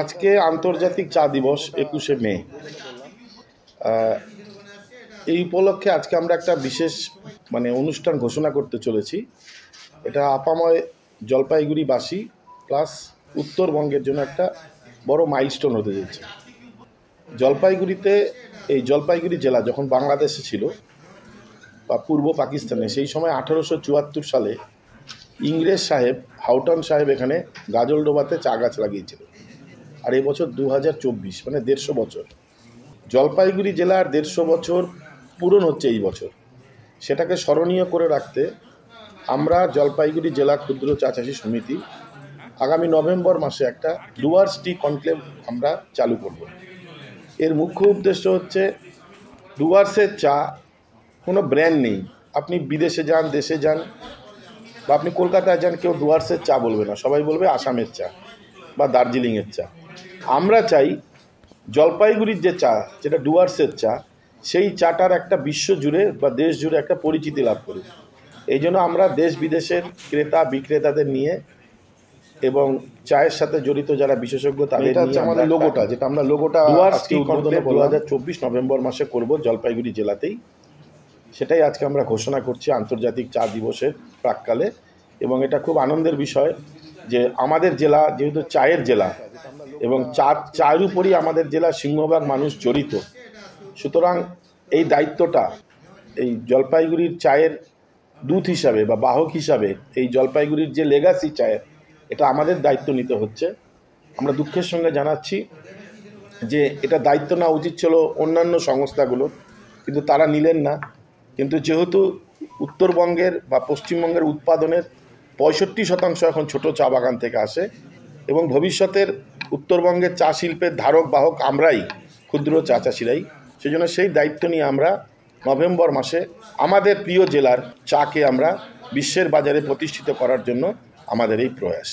আজকে আন্তর্জাতিক চা দিবস ২১শে মে। এই উপলক্ষে আজকে আমরা একটা বিশেষ অনুষ্ঠান ঘোষণা করতে চলেছি। এটা আপাময় জলপাইগুড়িবাসী প্লাস উত্তরবঙ্গের জন্য একটা বড় মাইলস্টোন হতে যাচ্ছে। জলপাইগুড়ি জেলা যখন বাংলাদেশে ছিল বা পূর্ব পাকিস্তানে, সেই সময় 1874 সালে ইংরেজ সাহেব হাউটন সাহেব এখানে গাজলডোবাতে চা গাছ লাগিয়েছিল। আর এই বছর 2024, 150 বছর। জলপাইগুড়ি জেলার 150 বছর পূরণ হচ্ছে এই বছর। সেটাকে স্মরণীয় করে রাখতে আমরা জলপাইগুড়ি জেলা ক্ষুদ্র চা চাষী সমিতি আগামী নভেম্বর মাসে একটা ডুয়ার্স টি কনক্লেভ আমরা চালু করব। এর মুখ্য উদ্দেশ্য হচ্ছে, ডুয়ার্সের চা কোনো ব্র্যান্ড নেই। আপনি বিদেশে যান, দেশে যান, বা আপনি কলকাতায় যান, কেউ ডুয়ার্সের চা বলবে না, সবাই বলবে আসামের চা বা দার্জিলিংয়ের চা। আমরা চাই জলপাইগুড়ির যে চা, যেটা ডুয়ার্সের চা, সেই চাটার একটা বিশ্ব জুড়ে বা দেশ জুড়ে একটা পরিচিতি লাভ করুক। এই জন্য আমরা দেশ বিদেশের ক্রেতা বিক্রেতাদের নিয়ে এবং চায়ের সাথে জড়িত যারা বিশেষজ্ঞ তাদের নিয়ে আমাদের লোগোটা, যেটা আমরা ডুয়ার্স টি কনক্লেভ 2024 নভেম্বর মাসে করব জলপাইগুড়ি জেলাতেই। সেটাই আজকে আমরা ঘোষণা করছি আন্তর্জাতিক চা দিবসের প্রাক্কালে। এবং এটা খুব আনন্দের বিষয় যে আমাদের জেলা যেহেতু চায়ের জেলা এবং চায়ের উপরই আমাদের জেলার সিংহভাগ মানুষ জড়িত, সুতরাং এই দায়িত্বটা এই জলপাইগুড়ির চায়ের দূত হিসাবে বা বাহক হিসাবে, এই জলপাইগুড়ির যে লেগাসি চায়ের, এটা আমাদের দায়িত্ব নিতে হচ্ছে। আমরা দুঃখের সঙ্গে জানাচ্ছি যে এটা দায়িত্ব নেওয়া উচিত ছিল অন্যান্য সংস্থাগুলোর, কিন্তু তারা নিলেন না। কিন্তু যেহেতু উত্তরবঙ্গের বা পশ্চিমবঙ্গের উৎপাদনের 65% এখন ছোট চা বাগান থেকে আসে এবং ভবিষ্যতের উত্তরবঙ্গের চা শিল্পের ধারক বাহক আমরাই, ক্ষুদ্র চা চাষিরাই। সেজন্য সেই দায়িত্ব নিয়ে আমরা নভেম্বর মাসে আমাদের প্রিয় জেলার চাকে আমরা বিশ্বের বাজারে প্রতিষ্ঠিত করার জন্য আমাদের এই প্রয়াস।